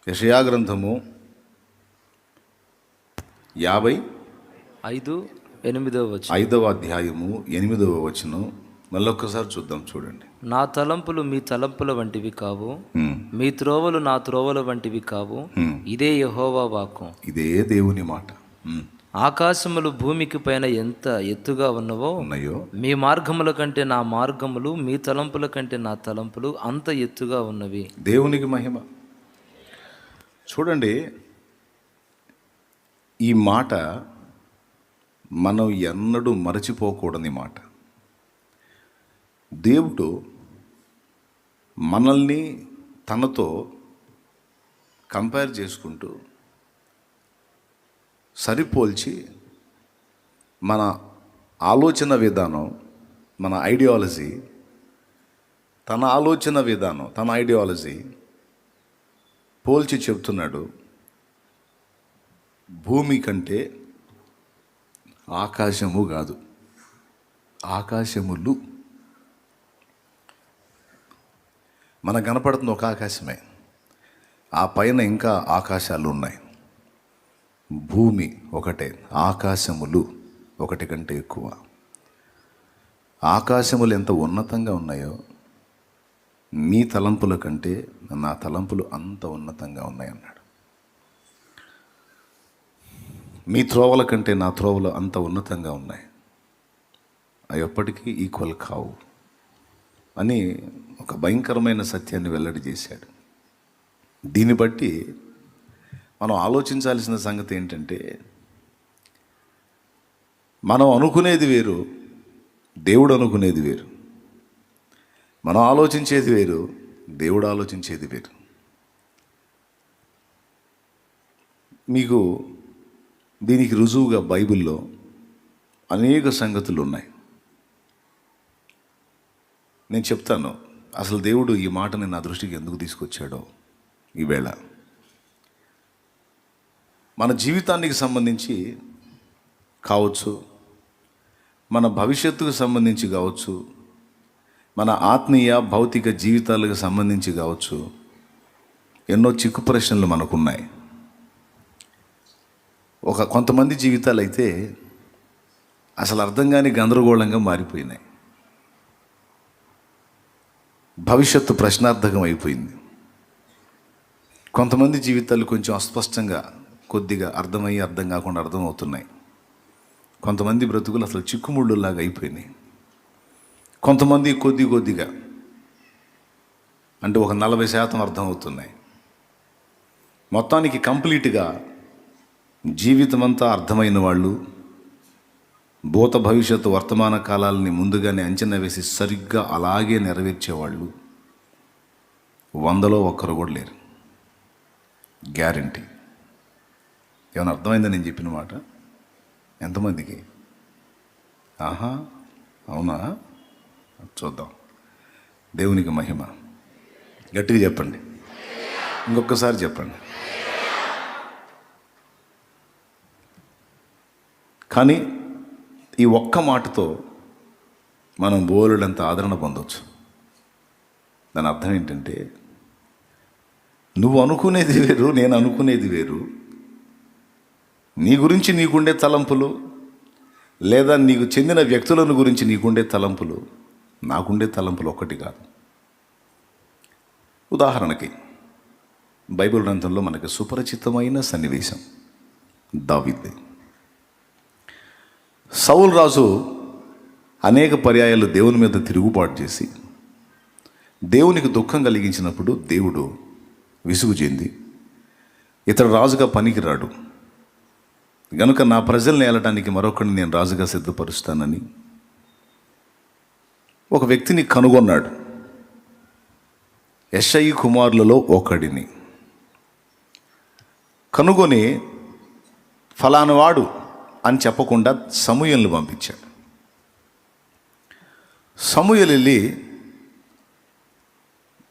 యెషయా గ్రంథము 55:8 అధ్యాయము 8వ వచనం. మళ్ళొక్కసారి చూద్దాం, చూడండి. నా తలంపులు మీ తలంపుల వంటివి కావు, మీ త్రోవలు నా త్రోవల వంటివి కావు. ఇదే యెహోవా వాక్కు. ఇదే దేవుని మాట. ఆకాశములు భూమికి పైన ఎంత ఎత్తుగా ఉన్నాయో మీ మార్గముల కంటే నా మార్గములు, మీ తలంపుల కంటే నా తలంపులు అంత ఎత్తుగా ఉన్నవి. దేవునికి మహిమ. చూడండి, ఈ మాట మనం ఎన్నడూ మరచిపోకూడని మాట. దేవుడు మనల్ని తనతో కంపేర్ చేసుకుంటూ, సరిపోల్చి మన ఆలోచన విధానం, మన ఐడియాలజీ, తన ఆలోచన విధానం, తన ఐడియాలజీ పోల్చి చెప్తున్నాడు. భూమి కంటే ఆకాశము కాదు, ఆకాశములు. మనకు కనపడుతున్న ఒక ఆకాశమే, ఆ పైన ఇంకా ఆకాశాలు ఉన్నాయి. భూమి ఒకటే, ఆకాశములు ఒకటి కంటే ఎక్కువ. ఆకాశములు ఎంత ఉన్నతంగా ఉన్నాయో మీ తలంపుల కంటే నా తలంపులు అంత ఉన్నతంగా ఉన్నాయన్నాడు. మీ త్రోవల కంటే నా త్రోవలు అంత ఉన్నతంగా ఉన్నాయి, అవి ఎప్పటికీ ఈక్వల్ కావు అని ఒక భయంకరమైన సత్యాన్ని వెల్లడి చేశాడు. దీన్ని బట్టి మనం ఆలోచించాల్సిన సంగతి ఏంటంటే, మనం అనుకునేది వేరు, దేవుడు అనుకునేది వేరు. మనం ఆలోచించేది వేరు, దేవుడు ఆలోచించేది వేరు. మీకు దీనికి రుజువుగా బైబిల్లో అనేక సంగతులు ఉన్నాయి. నేను చెప్తాను అసలు దేవుడు ఈ మాటని నా దృష్టికి ఎందుకు తీసుకొచ్చాడో. ఈవేళ మన జీవితానికి సంబంధించి కావచ్చు, మన భవిష్యత్తుకు సంబంధించి కావచ్చు, మన ఆత్మీయ భౌతిక జీవితాలకు సంబంధించి కావచ్చు, ఎన్నో చిక్కు ప్రశ్నలు మనకున్నాయి. కొంతమంది జీవితాలు అయితే అసలు అర్థం కాని గందరగోళంగా మారిపోయినాయి. భవిష్యత్తు ప్రశ్నార్థకం అయిపోయింది. కొంతమంది జీవితాలు కొంచెం అస్పష్టంగా, కొద్దిగా అర్థమయ్యి అర్థం కాకుండా అర్థమవుతున్నాయి. కొంతమంది బ్రతుకులు అసలు చిక్కుముళ్ళులాగా అయిపోయినాయి. కొంతమంది కొద్దిగా అంటే ఒక 40% అర్థమవుతున్నాయి. మొత్తానికి కంప్లీట్గా జీవితం అంతా అర్థమైన వాళ్ళు, భూత భవిష్యత్తు వర్తమాన కాలాలని ముందుగానే అంచనా వేసి సరిగ్గా అలాగే నెరవేర్చేవాళ్ళు 100లో 1 కూడా లేరు. గ్యారంటీ. ఏమైనా అర్థమైందా నేను చెప్పిన మాట? ఎంతమందికి? ఆహా, అవునా? చూద్దాం. దేవునికి మహిమ. గట్టిగా చెప్పండి, ఇంకొకసారి చెప్పండి. కానీ ఈ ఒక్క మాటతో మనం బోలెడంత ఆదరణ పొందవచ్చు. దాని అర్థం ఏంటంటే, నువ్వు అనుకునేది వేరు, నేను అనుకునేది వేరు. నీ గురించి నీకుండే తలంపులు, లేదా నీకు చెందిన వ్యక్తులను గురించి నీకుండే తలంపులు, నాకుండే తలంపులు ఒక్కటి కాదు. ఉదాహరణకి బైబిల్ గ్రంథంలో మనకి సుపరిచితమైన సన్నివేశం దావీదు. సౌలు రాజు అనేక పర్యాయాలు దేవుని మీద తిరుగుబాటు చేసి దేవునికి దుఃఖం కలిగించినప్పుడు దేవుడు విసుగు చెంది, ఇతడు రాజుగా పనికిరాడు గనుక నా ప్రజల్ని ఏలటానికి మరొకరిని నేను రాజుగా సిద్ధపరుస్తానని ఒక వ్యక్తిని కనుగొన్నాడు. యెషయి కుమారులలో ఒకడిని కనుగొని ఫలానవాడు అని చెప్పకుండా సమూయేలును పంపించాడు. సమూయేలు వెళ్ళి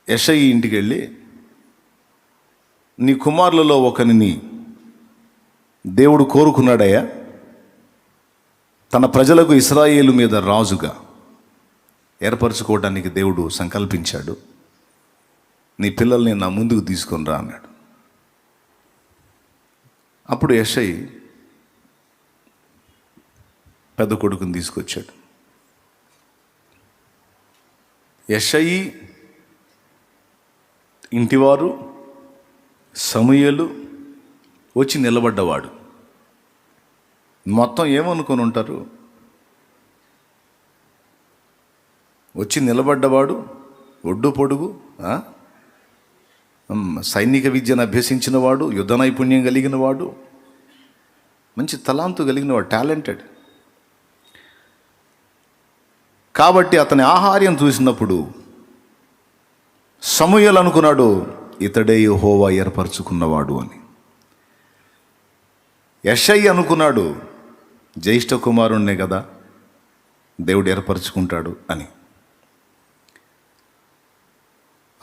యెషయి ఇంటికి వెళ్ళి, నీ కుమారులలో ఒకరిని దేవుడు కోరుకున్నాడయ్యా, తన ప్రజలకు ఇశ్రాయేలు మీద రాజుగా ఏర్పరచుకోవడానికి దేవుడు సంకల్పించాడు. నీ పిల్లల్ని నా ముందుకు తీసుకొని రా అన్నాడు. అప్పుడు యెషై పెద్ద కొడుకుని తీసుకొచ్చాడు. యెషై ఇంటివారు సమూయేలు వచ్చి నిలబడ్డవాడు. మొత్తం ఏమనుకొని ఉంటారు? వచ్చి నిలబడ్డవాడు ఒడ్డు పొడుగు, సైనిక విద్యను అభ్యసించిన వాడు, యుద్ధ నైపుణ్యం కలిగిన వాడు, మంచి తలాంతు కలిగిన వాడు, టాలెంటెడ్. కాబట్టి అతని ఆహార్యం చూసినప్పుడు సమూయేలు అనుకున్నాడు, ఇతడే యెహోవా ఏర్పరచుకున్నవాడు అని. యెషై అనుకున్నాడు, జ్యేష్ఠ కుమారుణ్ణే కదా దేవుడు ఏర్పరచుకుంటాడు అని.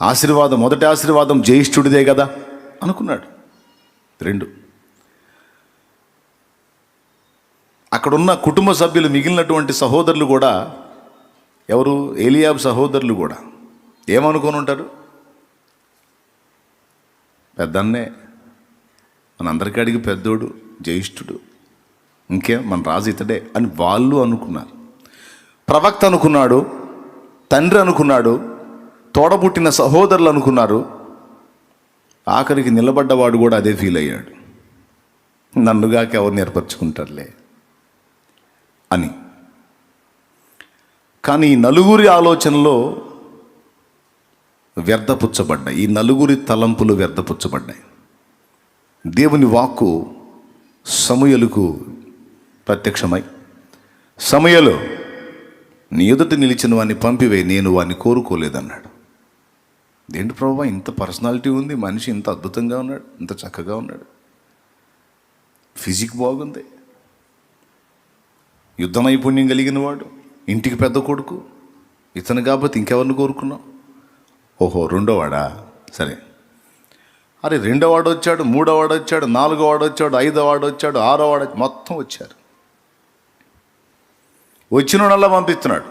ఆశీర్వాదం, మొదటి ఆశీర్వాదం జ్యేష్ఠుడిదే కదా అనుకున్నాడు. 2, అక్కడున్న కుటుంబ సభ్యులు, మిగిలినటువంటి సహోదరులు కూడా, ఎవరు? ఏలియాబు సహోదరులు కూడా ఏమనుకొని ఉంటారు? పెద్దన్నే, మనందరికీ అడిగి పెద్దోడు, జ్యేష్ఠుడు, ఇంకేం మన రాజు ఇతడే అని వాళ్ళు అనుకున్నారు. ప్రవక్త అనుకున్నాడు, తండ్రి అనుకున్నాడు, తోడబుట్టిన సహోదరులు అనుకున్నారు. ఆఖరికి నిలబడ్డవాడు కూడా అదే ఫీల్ అయ్యాడు, నన్నుగాక ఎవరిని ఏర్పరచుకుంటారులే అని. కానీ ఈ నలుగురి ఆలోచనలో వ్యర్థపుచ్చబడ్డాయి, ఈ నలుగురి తలంపులు వ్యర్థపుచ్చబడ్డాయి. దేవుని వాక్కు సమూయేలుకు ప్రత్యక్షమై, సమూయేలు, నీ ఎదుట నిలిచిన వాడిని పంపివేయి, నేను వాడిని కోరుకోలేదన్నాడు. ఏంటి ప్రభువా, ఇంత పర్సనాలిటీ ఉంది, మనిషి ఇంత అద్భుతంగా ఉన్నాడు, ఇంత చక్కగా ఉన్నాడు, ఫిజిక్ బాగుంది, యుద్ధ నైపుణ్యం కలిగిన వాడు, ఇంటికి పెద్ద కొడుకు, ఇతను కాకపోతే ఇంకెవరిని కోరుకున్నావు? ఓహో, రెండోవాడా? సరే. అరే, 2వ వాడు వచ్చాడు, 3వ వాడు వచ్చాడు, 4వ వాడు వచ్చాడు, 5వ వాడు వచ్చాడు, 6వ వాడు, మొత్తం వచ్చారు. వచ్చినోడల్లా పంపిస్తున్నాడు.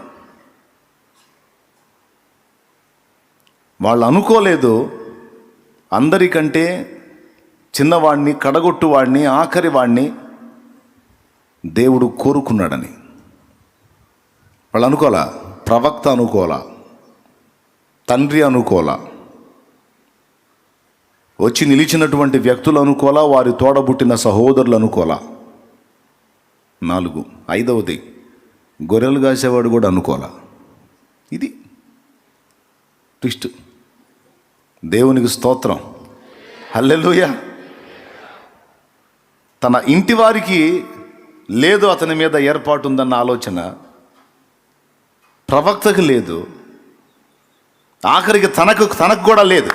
వాళ్ళు అనుకోలేదు అందరికంటే చిన్నవాడిని, కడగొట్టు వాడిని, ఆఖరి వాడిని దేవుడు కోరుకున్నాడని. వాళ్ళు అనుకోలా, ప్రవక్త అనుకోలా, తండ్రి అనుకోలా, వచ్చి నిలిచినటువంటి వ్యక్తులు అనుకోలా, వారి తోడబుట్టిన సహోదరులు అనుకోలా. 4, 5వది గొర్రెలు కాసేవాడు కూడా అనుకోలా. ఇది ట్విస్ట్. దేవునికి స్తోత్రం, హల్లెలూయా. తన ఇంటి వారికి లేదు అతని మీద ఏర్పాటు ఉందన్న ఆలోచన, ప్రవక్తకు లేదు, ఆఖరికి తనకు కూడా లేదు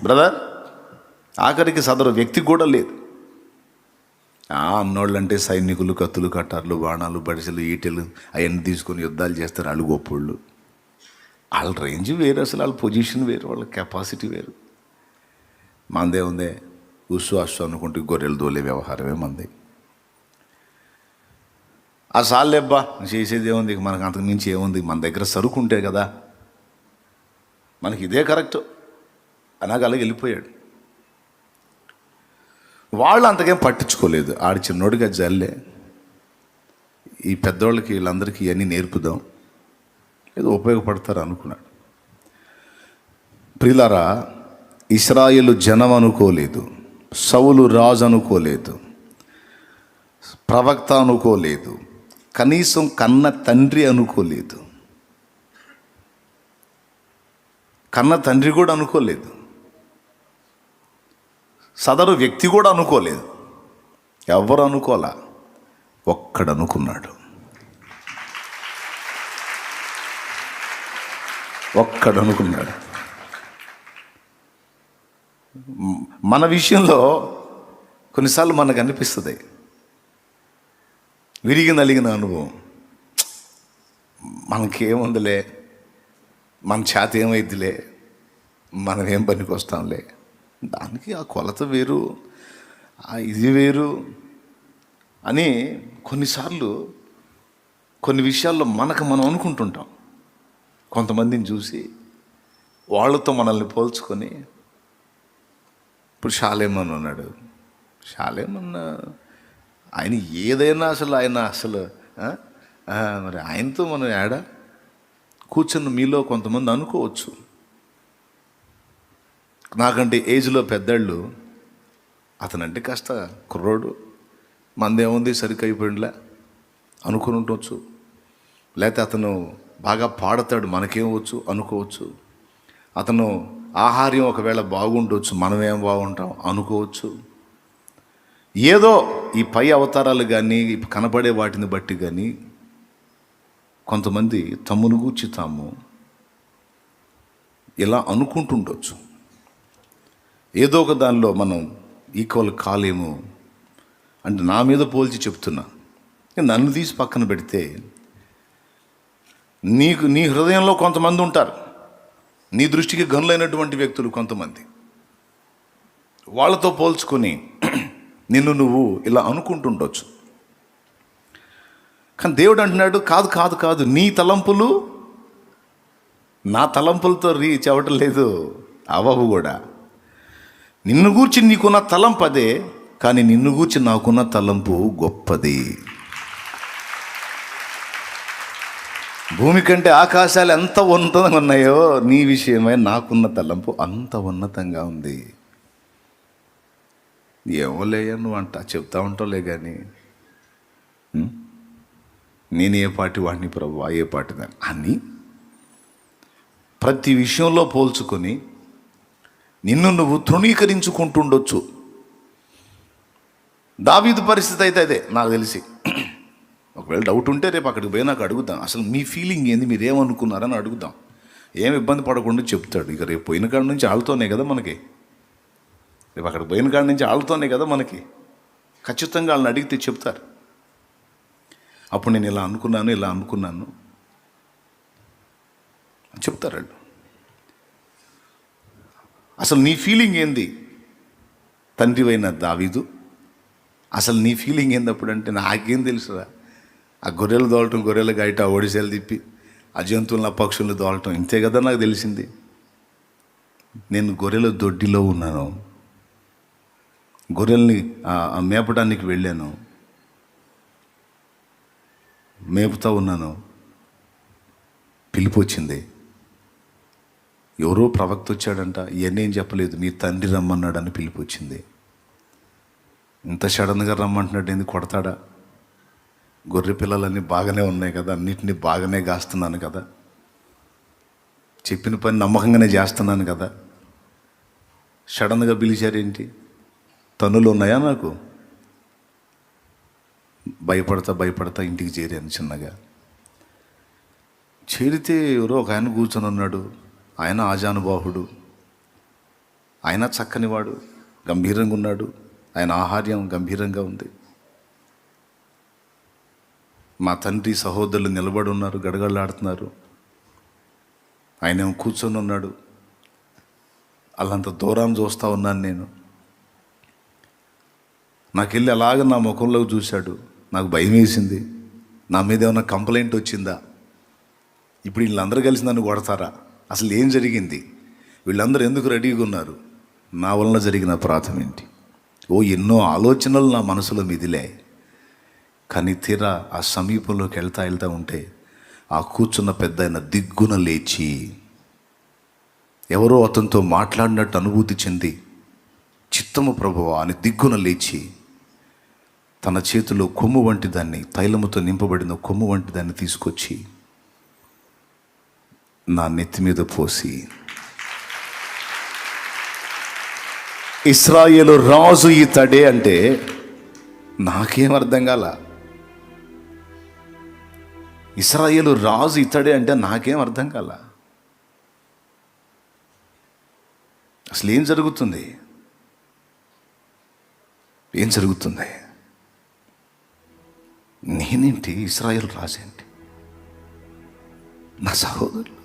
బ్రదర్, ఆఖరికి సదరు వ్యక్తికి కూడా లేదు. అన్నోళ్ళంటే సైనికులు, కత్తులు, కట్టార్లు, బాణాలు, బడిసెలు, ఈటెలు అవన్నీ తీసుకొని యుద్ధాలు చేస్తారు, వాళ్ళు గొప్పోళ్ళు. వాళ్ళ రేంజ్ వేరు, అసలు వాళ్ళ పొజిషన్ వేరు, వాళ్ళ కెపాసిటీ వేరు. మందే ఉందే ఉస్సు అస్సు అనుకుంటూ గొర్రెలు దోలే వ్యవహారమే మంది. ఆ సాల్లెబ్బా చేసేది ఏముంది, మనకు అంతకు మించి ఏముంది, మన దగ్గర సరుకు ఉంటే కదా, మనకి ఇదే కరెక్ట్ అలాగే వెళ్ళిపోయాడు. వాళ్ళు అంతకేం పట్టించుకోలేదు. ఆడి చిన్నోడిగా జల్లే, ఈ పెద్దోళ్ళకి వీళ్ళందరికీ ఇవన్నీ నేర్పుదాం, ఏదో ఉపయోగపడతారు అనుకున్నాడు. ప్రియులారా, ఇశ్రాయేలు జనం అనుకోలేదు, సౌలు రాజు అనుకోలేదు, ప్రవక్త అనుకోలేదు, కనీసం కన్న తండ్రి అనుకోలేదు, కన్న తండ్రి కూడా అనుకోలేదు, సదరు వ్యక్తి కూడా అనుకోలేదు. ఎవరు అనుకోలా, ఒక్కడు అనుకున్నాడు. ఒక్కడు అనుకున్నాడు. మన విషయంలో కొన్నిసార్లు మనకు అనిపిస్తుంది, విరిగి నలిగిన అనుభవం, మనకేముందిలే, మన చేత ఏమైద్దిలే, మనం ఏం పనికి వస్తాంలే. దానికి ఆ కొలత వేరు, ఇది వేరు అని కొన్నిసార్లు కొన్ని విషయాల్లో మనం అనుకుంటుంటాం. కొంతమందిని చూసి వాళ్ళతో మనల్ని పోల్చుకొని, ఇప్పుడు షాలేమన్ ఉన్నాడు, చాలేమన్నా ఆయన ఏదైనా అసలు ఆ? మరి ఆయనతో మనం ఏడా కూర్చున్న మీలో కొంతమంది అనుకోవచ్చు, నాకంటే ఏజ్లో పెద్దళ్ళు, అతనంటే కాస్త కుర్రోడు, మందేముంది సరిగ్గా అయిపోయిందిలే అనుకుని ఉండవచ్చు. లేకపోతే అతను బాగా పాడతాడు, మనకేమవచ్చు అనుకోవచ్చు. అతను ఆహార్యం ఒకవేళ బాగుండొచ్చు, మనమేం బాగుంటాం అనుకోవచ్చు. ఏదో ఈ పై అవతారాలు కానీ కనబడే వాటిని బట్టి కానీ కొంతమంది తమ్మును గూర్చి తాము ఇలా అనుకుంటుండొచ్చు. ఏదో ఒక దానిలో మనం ఈక్వల్ కాలేము అంటే నా మీద పోల్చి చెప్తున్నా. నన్ను తీసి పక్కన పెడితే నీ హృదయంలో కొంతమంది ఉంటారు, నీ దృష్టికి గనులైనటువంటి వ్యక్తులు కొంతమంది, వాళ్ళతో పోల్చుకొని నిన్ను నువ్వు ఇలా అనుకుంటుండొచ్చు. కానీ దేవుడు అంటున్నాడు, కాదు కాదు కాదు, నీ తలంపులు నా తలంపులతో రీచ్ అవ్వటం లేదు. అవ్వవు కూడా. నిన్ను గూర్చి నీకున్న తలంపు అదే, కానీ నిన్ను గూర్చి నాకున్న తలంపు గొప్పది. భూమి కంటే ఆకాశాలు ఎంత ఉన్నతంగా ఉన్నాయో నీ విషయమై నాకున్న తలంపు అంత ఉన్నతంగా ఉంది. ఏమోలేయా నువ్వు చెప్తా ఉంటావులే, కానీ నేను ఏ పాటి వాడిని ప్రభువా, ఏ పాటి దాన్ని అని ప్రతి విషయంలో పోల్చుకొని నిన్ను నువ్వు తృణీకరించుకుంటుండొచ్చు. దావీదు పరిస్థితి అయితే అదే నాకు తెలిసి. ఒకవేళ డౌట్ ఉంటే రేపు అక్కడికి పోయి నాకు అడుగుతాం, అసలు మీ ఫీలింగ్ ఏంది, మీరు ఏమనుకున్నారని అడుగుదాం. ఏం ఇబ్బంది పడకుండా చెప్తాడు. ఇక రేపు పోయిన కాడ నుంచి వాళ్ళతోనే కదా మనకి, రేపు అక్కడికి పోయిన కాడ నుంచి వాళ్ళతోనే కదా మనకి. ఖచ్చితంగా వాళ్ళని అడిగితే చెప్తారు. అప్పుడు నేను ఇలా అనుకున్నాను చెప్తారు వాళ్ళు. అసలు నీ ఫీలింగ్ ఏంది తండ్రివైన దావీదు, అసలు నీ ఫీలింగ్ ఏంది అప్పుడు అంటే నాకేం తెలుసురా. ఆ గొర్రెలు దోలటం, గొర్రెలు గాయట, ఒడిసేలు తిప్పి ఆ జంతువులను పక్షులను దోలటం ఇంతే కదా నాకు తెలిసింది. నేను గొర్రెల దొడ్డిలో ఉన్నాను, గొర్రెల్ని మేపడానికి వెళ్ళాను, మేపుతా ఉన్నాను. పిలుపు వచ్చింది, ఎవరో ప్రవక్త వచ్చాడంట, ఇవన్నీ ఏం చెప్పలేదు, మీ తండ్రి రమ్మన్నాడని పిలుపు వచ్చింది. ఇంత సడన్గా రమ్మంటున్నాడు, ఎందుకు కొడతాడా? గొర్రె పిల్లలన్నీ బాగానే ఉన్నాయి కదా, అన్నిటినీ బాగానే కాస్తున్నాను కదా, చెప్పిన పని నమ్మకంగానే చేస్తున్నాను కదా, సడన్గా పిలిచారేంటి? తన్నులు ఉన్నాయా నాకు? భయపడతా ఇంటికి చేరాను. చిన్నగా చేరితే ఎవరో ఒక ఆయన కూర్చొని ఉన్నాడు. ఆయన ఆజానుబాహుడు, ఆయన చక్కనివాడు, గంభీరంగా ఉన్నాడు. ఆయన ఆహార్యం గంభీరంగా ఉంది. మా తండ్రి సహోదరులు నిలబడి ఉన్నారు, గడగడలాడుతున్నారు. ఆయన కూర్చొని ఉన్నాడు. అలాంత దూరం చూస్తూ ఉన్నాను నేను. నాకెళ్ళి అలాగ నా ముఖంలోకి చూశాడు. నాకు భయం వేసింది. నా మీద ఏమైనా కంప్లైంట్ వచ్చిందా? ఇప్పుడు వీళ్ళందరూ కలిసి నన్ను కొడతారా? అసలు ఏం జరిగింది? వీళ్ళందరూ ఎందుకు రెడీగా ఉన్నారు? నా వలన జరిగిన అపరాధం ఏంటి? ఎన్నో ఆలోచనలు నా మనసులో మిదిలే. కానీ తీరా ఆ సమీపంలోకి వెళ్తా ఉంటే ఆ కూర్చున్న పెద్ద ఆయన దిగ్గున లేచి ఎవరో అతనితో మాట్లాడినట్టు అనుభూతి చెంది, చిత్తము ప్రభువా అని దిగ్గున లేచి తన చేతిలో కొమ్ము వంటి దాన్ని, తైలముతో నింపబడిన కొమ్ము వంటి దాన్ని తీసుకొచ్చి నా నెత్తి మీద పోసి, ఇశ్రాయేలు రాజు ఇతడే అంటే నాకేం అర్థం కాల. ఇశ్రాయేలు రాజు ఇతడే అంటే నాకేం అర్థం కాల. అసలు ఏం జరుగుతుంది? నేనేంటి? ఇశ్రాయేలు రాజు ఏంటి? నా సహోదరులు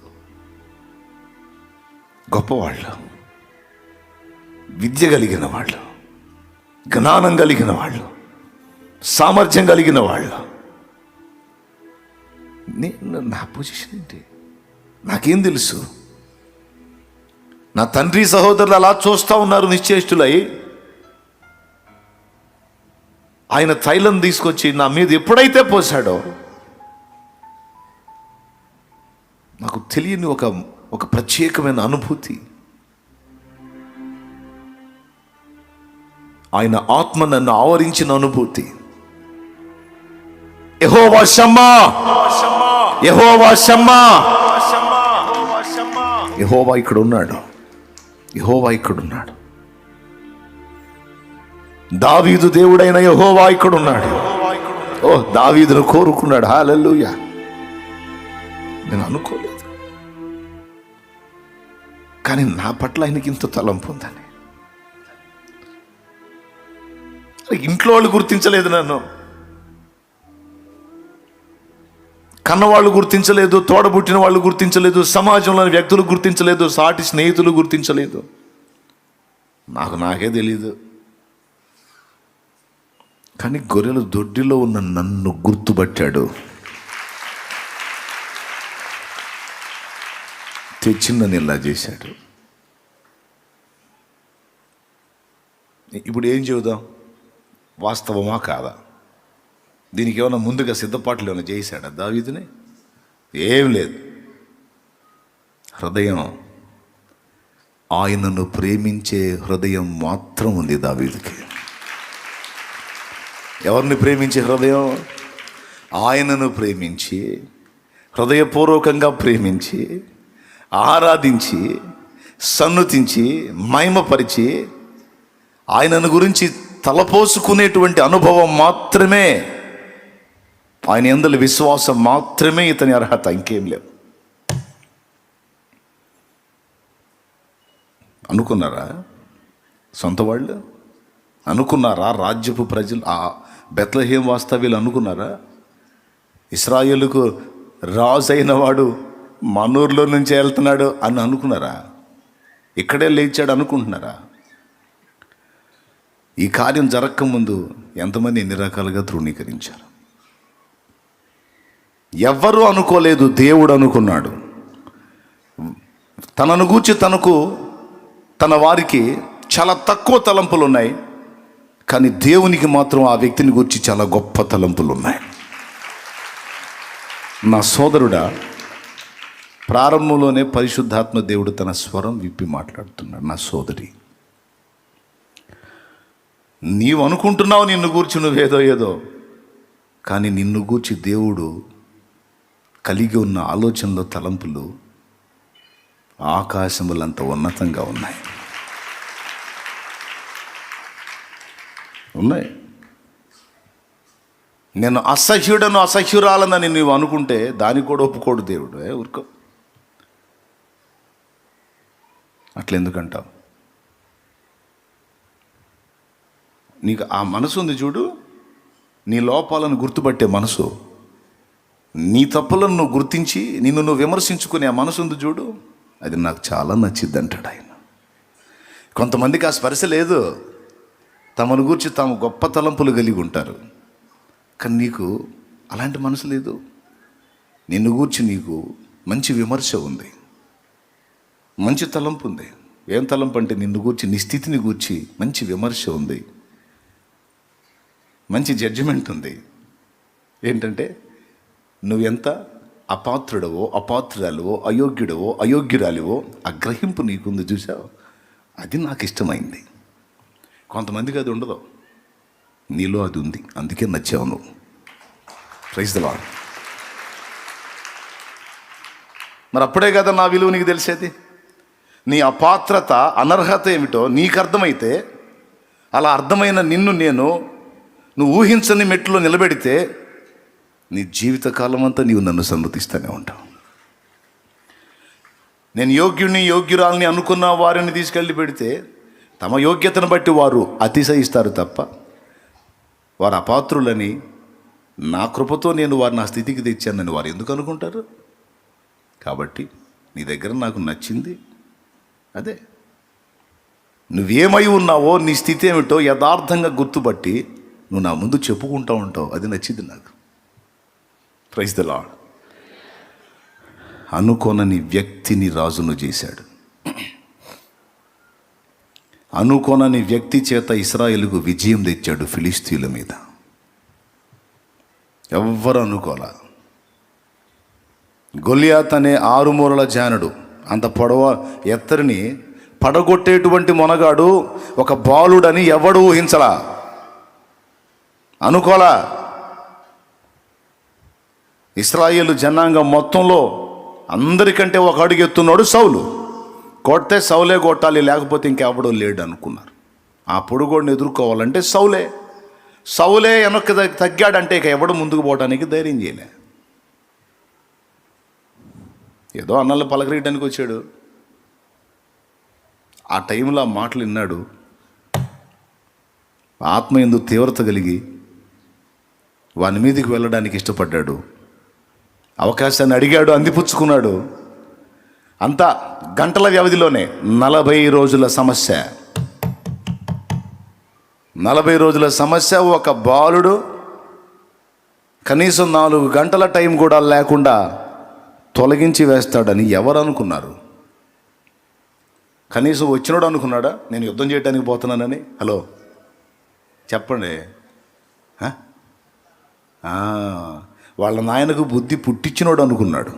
గొప్పవాళ్ళు, విద్య కలిగిన వాళ్ళు, జ్ఞానం కలిగిన వాళ్ళు, సామర్థ్యం కలిగిన వాళ్ళు. నా పొజిషన్ ఏంటి? నాకేం తెలుసు? నా తండ్రి సహోదరులు అలా చూస్తూ ఉన్నారు నిశ్చేష్టులై. ఆయన తైలం తీసుకొచ్చి నా మీద ఎప్పుడైతే పోసాడో నాకు తెలియని ఒక ప్రత్యేకమైన అనుభూతి. ఆయన ఆత్మ నన్ను ఆవరించిన అనుభూతి. యెహోవా షమ్మా, యెహోవా షమ్మా, యెహోవా ఇక్కడ ఉన్నాడు, యెహోవా ఇక్కడ ఉన్నాడు. దావీదు దేవుడైన యెహోవా ఇక్కడ ఉన్నాడు. ఓ, దావీదును కోరుకున్నాడు. హల్లెలూయా. నేను అనుకోలేదు, కానీ నా పట్ల ఆయనకి ఇంత తలంపు ఉందని. ఇంట్లో వాళ్ళు గుర్తించలేదు, నన్ను కన్నవాళ్ళు గుర్తించలేదు, తోడబుట్టిన వాళ్ళు గుర్తించలేదు, సమాజంలోని వ్యక్తులు గుర్తించలేదు, సాటి స్నేహితులు గుర్తించలేదు. నాకే తెలీదు. కానీ గొర్రెల దొడ్డిలో ఉన్న నన్ను గుర్తుపట్టాడు. తెచ్చిందని ఇలా చేశాడు. ఇప్పుడు ఏం చెబుదాం? వాస్తవమా కాదా? దీనికి ఏమైనా ముందుగా సిద్ధపాట్లు ఏమైనా చేశాడా దావీదుని? ఏం లేదు. హృదయం, ఆయనను ప్రేమించే హృదయం మాత్రం ఉంది దావీదుకి. ఎవరిని ప్రేమించే హృదయం? ఆయనను ప్రేమించి, హృదయపూర్వకంగా ప్రేమించి, ఆరాధించి, సన్నుతించి, మహిమపరిచి, ఆయనను గురించి తలపోసుకునేటువంటి అనుభవం మాత్రమే, ఆయన యందలి విశ్వాసం మాత్రమే ఇతని అర్హత, ఇంకేం లేదు. అనుకున్నారా సొంత వాళ్ళు? అనుకున్నారా రాజ్యపు ప్రజలు, ఆ బెత్లెహేం వాస్తవ్యులు అనుకున్నారా ఇశ్రాయేలుకు రాజు అయిన వాడు మనూరులో నుంచి వెళ్తున్నాడు అని అనుకున్నారా? ఇక్కడే లేచాడు అనుకుంటున్నారా? ఈ కార్యం జరగకముందు ఎంతమంది ఎన్ని రకాలుగా తృణీకరించారు. ఎవ్వరూ అనుకోలేదు, దేవుడు అనుకున్నాడు. తనను గూర్చి తన వారికి చాలా తక్కువ తలంపులు ఉన్నాయి, కానీ దేవునికి మాత్రం ఆ వ్యక్తిని గూర్చి చాలా గొప్ప తలంపులు ఉన్నాయి. నా సోదరుడా, ప్రారంభంలోనే పరిశుద్ధాత్మ దేవుడు తన స్వరం విప్పి మాట్లాడుతున్నాడు. నా సోదరి, నీవు అనుకుంటున్నావు నిన్ను గూర్చి నువ్వేదో, కానీ నిన్ను గూర్చి దేవుడు కలిగి ఉన్న ఆలోచనలు, తలంపులు ఆకాశములంత ఉన్నతంగా ఉన్నాయి. నేను అసహ్యుడను, అసహ్యురాలనని నువ్వు అనుకుంటే దానికి కూడా ఒప్పుకోడు దేవుడు. ఊరుకో, అట్లెందుకంటావు? నీకు ఆ మనసు ఉంది చూడు, నీ లోపాలను గుర్తుపట్టే మనసు, నీ తప్పులను నువ్వు గుర్తించి నిన్ను నువ్వు విమర్శించుకునే ఆ మనసు ఉంది చూడు, అది నాకు చాలా నచ్చిద్ది అంటాడు ఆయన. కొంతమందికి ఆ స్పర్శ లేదు, తమను గూర్చి తాము గొప్ప తలంపులు కలిగి ఉంటారు, కానీ నీకు అలాంటి మనసు లేదు. నిన్ను గూర్చి నీకు మంచి విమర్శ ఉంది, మంచి తలంపు ఉంది. ఏం తలంపు అంటే నిన్ను గూర్చి, నీ స్థితిని గూర్చి మంచి విమర్శ ఉంది, మంచి జడ్జిమెంట్ ఉంది. ఏంటంటే నువ్వెంత అపాత్రుడవో, అపాత్రురాలువో, అయోగ్యుడవో, అయోగ్యురాలివో ఆ గ్రహింపు నీకుంది చూసావు, అది నాకు ఇష్టమైంది. కొంతమందికి అది ఉండదు, నీలో అది ఉంది, అందుకే నచ్చావు నువ్వు. Praise the Lord. మరి అప్పుడే కదా నా విలువ నీకు తెలిసేది. నీ అపాత్రత, అనర్హత ఏమిటో నీకు అర్థమైతే, అలా అర్థమైన నిన్ను నువ్వు ఊహించని మెట్టులో నిలబెడితే నీ జీవితకాలం అంతా నీవు నన్ను సమ్మతిస్తూనే ఉంటావు. నేను యోగ్యుని, యోగ్యురాలని అనుకున్న వారిని తీసుకెళ్ళి పెడితే తమ యోగ్యతను బట్టి వారు అతిశయిస్తారు తప్ప, వారు అపాత్రులని, నా కృపతో నేను వారిని నా స్థితికి తెచ్చానని వారు ఎందుకు అనుకుంటారు? కాబట్టి నీ దగ్గర నాకు నచ్చింది అదే. నువ్వేమై ఉన్నావో, నీ స్థితి ఏమిటో యథార్థంగా గుర్తుపట్టి నువ్వు నా ముందు చెప్పుకుంటూ ఉంటావు, అది నచ్చింది నాకు. Praise the lord. అనుకోనని వ్యక్తిని రాజును చేశాడు. అనుకోనని వ్యక్తి చేత ఇశ్రాయేలుకు విజయం తెచ్చాడు ఫిలిష్తీయుల మీద. ఎవ్వరు అనుకోలా. గొలియాత్ అనే 6 మూరల జానుడు, అంత పొడవ ఎత్తరిని పడగొట్టేటువంటి మొనగాడు ఒక బాలుడని ఎవడు ఊహించలా, అనుకోలా. ఇశ్రాయేలు జనాంగం మొత్తంలో అందరికంటే ఒక అడుగు ఎత్తున్నాడు సౌలు. కొడితే సౌలే కొట్టాలి, లేకపోతే ఇంకెవడో లేడు అనుకున్నారు. ఆ పొడుగోడిని ఎదుర్కోవాలంటే సౌలే వెనక్కి తగ్గాడంటే ఇక ఎవడు ముందుకు పోవడానికి ధైర్యం చేయలే. ఏదో అన్నలు పలకరీయడానికి వచ్చాడు. ఆ టైంలో ఆ మాటలు విన్నాడు. ఆత్మ యందు తీవ్రత కలిగి వాని మీదకి వెళ్ళడానికి ఇష్టపడ్డాడు. అవకాశాన్ని అడిగాడు, అందిపుచ్చుకున్నాడు. అంతా గంటల వ్యవధిలోనే 40 రోజుల సమస్య. 40 రోజుల సమస్య. ఒక బాలుడు కనీసం 4 గంటల టైం కూడా లేకుండా తొలగించి వేస్తాడని ఎవరు అనుకున్నారు? కనీసం వచ్చినోడు అనుకున్నాడా నేను యుద్ధం చేయడానికి పోతున్నానని? హలో చెప్పండి. వాళ్ళ నాయనకు బుద్ధి పుట్టించినోడు అనుకున్నాడు.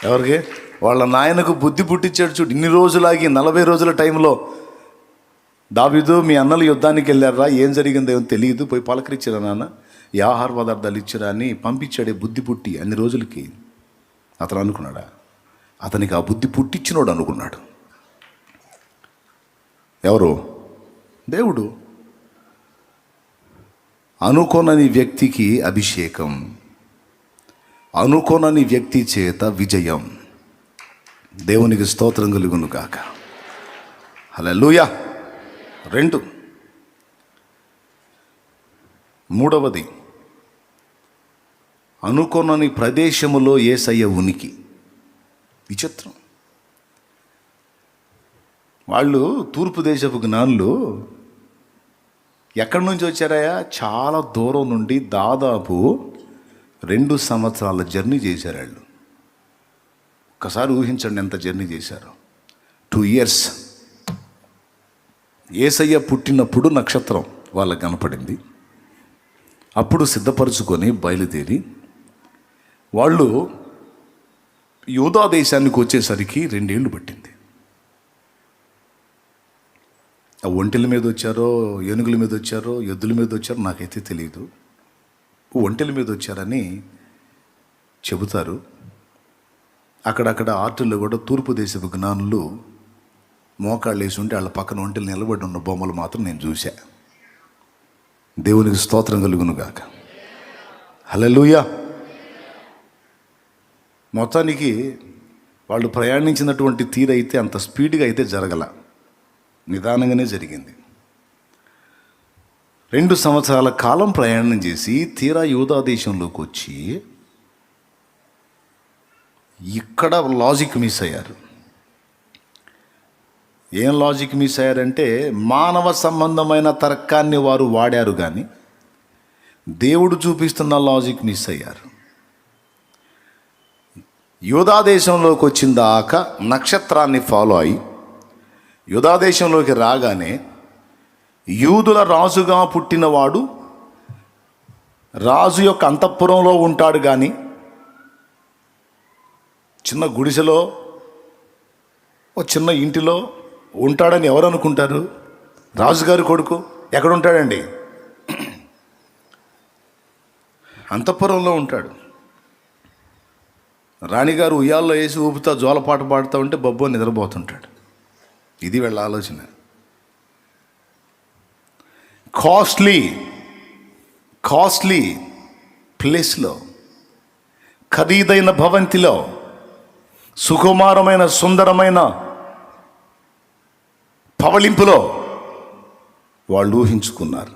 ఎవరికి? వాళ్ళ నాయనకు బుద్ధి పుట్టించాడు. చూడు, ఇన్ని రోజులాగి 40 రోజుల టైంలో దావీదు మీ అన్నలు యుద్ధానికి వెళ్ళారా, ఏం జరిగిందో ఏమో తెలియదు, పోయి పలకరించారా నాన్న, ఈ ఆహార పదార్థాలు ఇచ్చారా అని పంపించాడే బుద్ధి పుట్టి అన్ని రోజులకి. అతను అనుకున్నాడా? అతనికి ఆ బుద్ధి పుట్టించినోడు అనుకున్నాడు. ఎవరు? దేవుడు. అనుకోనని వ్యక్తికి అభిషేకం, అనుకోనని వ్యక్తి చేత విజయం. దేవునికి స్తోత్రం కలుగును గాక. హల్లెలూయా. 2, మూడవది, అనుకోనని ప్రదేశములో యేసయ్య ఉనికి. విచిత్రం. వాళ్ళు తూర్పు దేశపు జ్ఞానులు ఎక్కడి నుంచి వచ్చారయ్యా? చాలా దూరం నుండి, దాదాపు 2 సంవత్సరాల జర్నీ చేశారు వాళ్ళు. ఒకసారి ఊహించండి ఎంత జర్నీ చేశారు. 2 years. యేసయ్య పుట్టినప్పుడు నక్షత్రం వాళ్ళకు కనపడింది. అప్పుడు సిద్ధపరచుకొని బయలుదేరి వాళ్ళు యూదా దేశానికి వచ్చేసరికి 2 ఏళ్ళు పట్టింది. ఆ ఒంటెల మీద వచ్చారో, ఏనుగుల మీద వచ్చారో, ఎద్దుల మీద వచ్చారో నాకైతే తెలియదు. ఒంటెల మీద వచ్చారని చెబుతారు. అక్కడక్కడ ఆర్టుల్లో కూడా తూర్పు దేశపు జ్ఞానులు మోకాళ్ళు వేసి ఉంటే వాళ్ళ పక్కన ఒంటెలు నిలబడి ఉన్న బొమ్మలు మాత్రం నేను చూశా. దేవునికి స్తోత్రం కలుగును గాక. హల్లెలూయా. మొత్తానికి వాళ్ళు ప్రయాణించినటువంటి తీరైతే అంత స్పీడ్గా అయితే జరగల, నిదానంగానే జరిగింది. 2 సంవత్సరాల కాలం ప్రయాణం చేసి తీరా యూదా దేశంలోకి వచ్చి ఇక్కడ లాజిక్ మిస్ అయ్యారు. ఏం లాజిక్ మిస్ అయ్యారంటే, మానవ సంబంధమైన తర్కాన్ని వారు వాడారు కానీ దేవుడు చూపిస్తున్న లాజిక్ మిస్ అయ్యారు. యూదా దేశంలోకి వచ్చిన దాకా నక్షత్రాన్ని ఫాలో అయ్యి యూదా దేశంలోకి రాగానే యూదుల రాజుగా పుట్టినవాడు రాజు యొక్క అంతఃపురంలో ఉంటాడు కానీ చిన్న గుడిసెలో, ఓ చిన్న ఇంటిలో ఉంటాడని ఎవరు అనుకుంటారు? రాజుగారి కొడుకు ఎక్కడుంటాడండి? అంతఃపురంలో ఉంటాడు. రాణిగారు ఉయ్యాల్లో వేసి ఊపుతా జోలపాట పాడుతూ ఉంటే బొబ్బో నిద్రపోతుంటాడు. ఇది వీళ్ళ ఆలోచన. కాస్ట్లీ ప్లేస్లో, ఖరీదైన భవంతిలో, సుకుమారమైన సుందరమైన పవళింపులో వాళ్ళు ఊహించుకున్నారు.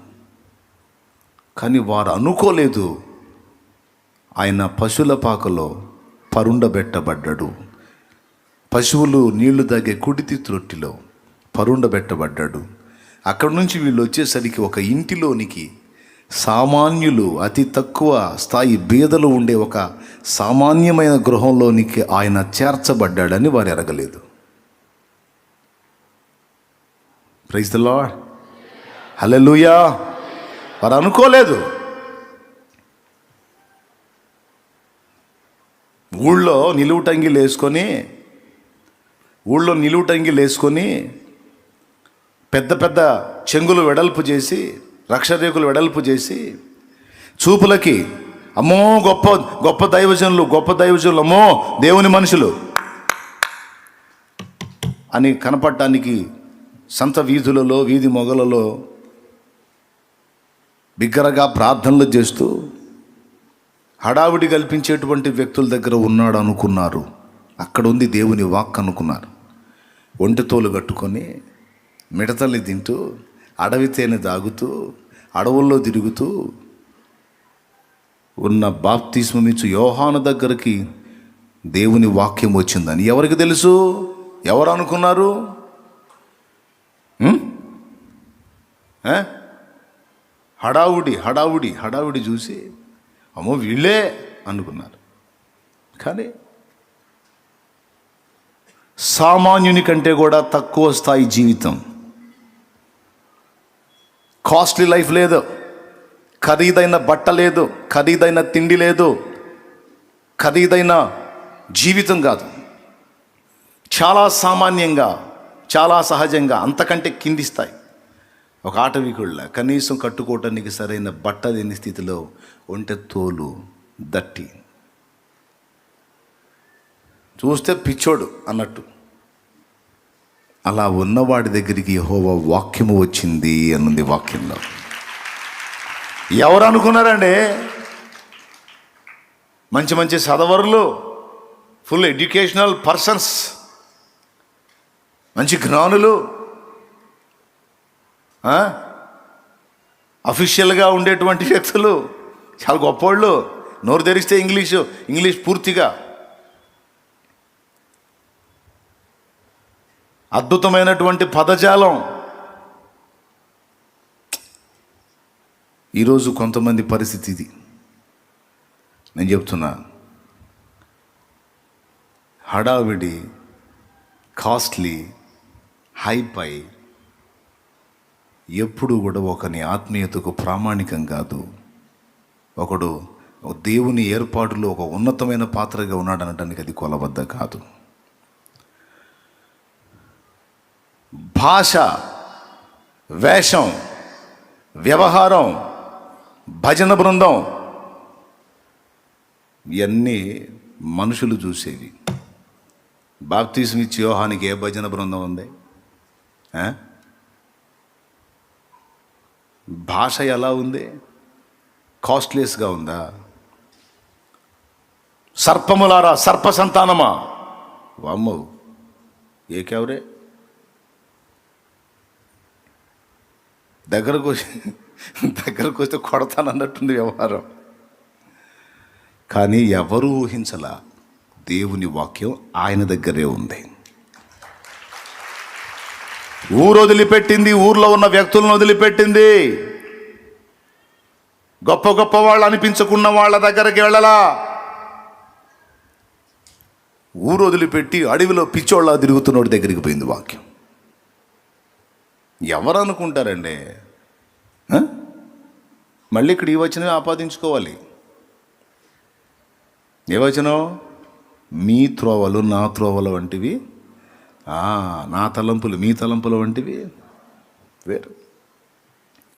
కానీ వారు అనుకోలేదు ఆయన పశువుల పాకలో పరుండబెట్టబడ్డాడు. పశువులు నీళ్లు తాగే కుడితి త్రొట్టిలో పరుండబెట్టబడ్డాడు. అక్కడి నుంచి వీళ్ళు వచ్చేసరికి ఒక ఇంటిలోనికి, సామాన్యులు, అతి తక్కువ స్థాయి బీదలు ఉండే ఒక సామాన్యమైన గృహంలోనికి ఆయన చేర్చబడ్డాడని వారు ఎరగలేదు. Praise the Lord. హల్లెలూయా. వారు అనుకోలేదు. ఊళ్ళో నిలువుటంగిలు వేసుకొని పెద్ద పెద్ద చెంగులు వెడల్పు చేసి, రక్షరేకులు వెడల్పు చేసి, చూపులకి అమ్మో గొప్ప గొప్ప దైవజనులు, అమ్మో దేవుని మనుషులు అని కనపడటానికి సంత వీధులలో, వీధి మొగలలో బిగ్గరగా ప్రార్థనలు చేస్తూ హడావిడి కల్పించేటువంటి వ్యక్తుల దగ్గర ఉన్నాడు అనుకున్నారు. అక్కడ ఉంది దేవుని వాక్ అనుకున్నారు. ఒంటితోలు కట్టుకొని మిడతల్ని తింటూ, అడవి తేనె తాగుతూ, అడవుల్లో తిరుగుతూ ఉన్న బాప్తిస్మమిచ్చు యోహాను దగ్గరికి దేవుని వాక్యం వచ్చిందని ఎవరికి తెలుసు? ఎవరు అనుకున్నారు? హడావుడి చూసి అమ్మో వీళ్ళే అనుకున్నారు. కానీ సామాన్యుని కంటే కూడా తక్కువ స్థాయి జీవితం, కాస్ట్లీ లైఫ్ లేదు, ఖరీదైన బట్ట లేదు, ఖరీదైన తిండి లేదు, ఖరీదైన జీవితం కాదు. చాలా సామాన్యంగా, చాలా సహజంగా, అంతకంటే కింది స్థాయి ఒక ఆటవికుళ్ళ కనీసం కట్టుకోవటానికి సరైన బట్ట లేని స్థితిలో ఒంటె తోలు దట్టి, చూస్తే పిచ్చోడు అన్నట్టు అలా ఉన్నవాడి దగ్గరికి యెహోవా వాక్యము వచ్చింది అన్నది వాక్యంలో. ఎవరు అనుకున్నారండి? మంచి మంచి చదవరులు, ఫుల్ ఎడ్యుకేషనల్ పర్సన్స్, మంచి జ్ఞానులు, అఫీషియల్గా ఉండేటువంటి వ్యక్తులు, చాలా గొప్పోళ్ళు, నోరు తెరిస్తే ఇంగ్లీష్ పూర్తిగా, అద్భుతమైనటువంటి పదజాలం. ఈరోజు కొంతమంది పరిస్థితి ఇది. నేను చెప్తున్నా, హడావిడి, కాస్ట్లీ, హైపై ఎప్పుడు కూడా ఒకని ఆత్మీయతకు ప్రామాణికం కాదు. ఒకడు దేవుని ఏర్పాటులో ఒక ఉన్నతమైన పాత్రగా ఉన్నాడు అనడానికి అది కొలబద్ద కాదు. భాష, వేషం, వ్యవహారం, భజన బృందం ఇవన్నీ మనుషులు చూసేవి. బాప్తిస్మం ఇచ్చే యోహానికి ఏ భజన బృందం ఉంది? భాష ఎలా ఉంది? కాస్ట్లీస్గా ఉందా? సర్పములారా, సర్ప సంతానమా, వామ్మో ఏకెవరే దగ్గరకు వస్తే కొడతానన్నట్టుంది వ్యవహారం. కానీ ఎవరు ఊహించలా, దేవుని వాక్యం ఆయన దగ్గరే ఉంది. ఊరు వదిలిపెట్టింది, ఊర్లో ఉన్న వ్యక్తులను వదిలిపెట్టింది. గొప్ప గొప్ప వాళ్ళు అనిపించుకున్న వాళ్ళ దగ్గరికి వెళ్ళలా. ఊరు వదిలిపెట్టి అడవిలో పిచ్చోళ్ళ తిరుగుతున్నోడి దగ్గరికి పోయింది వాక్యం. ఎవరు అనుకుంటారండి? మళ్ళీ ఇక్కడ ఈ వచనం ఆపాదించుకోవాలి. ఏ వచనం? మీ త్రోవలు నా త్రోవలు వంటివి, నా తలంపులు మీ తలంపులు వంటివి వేరు.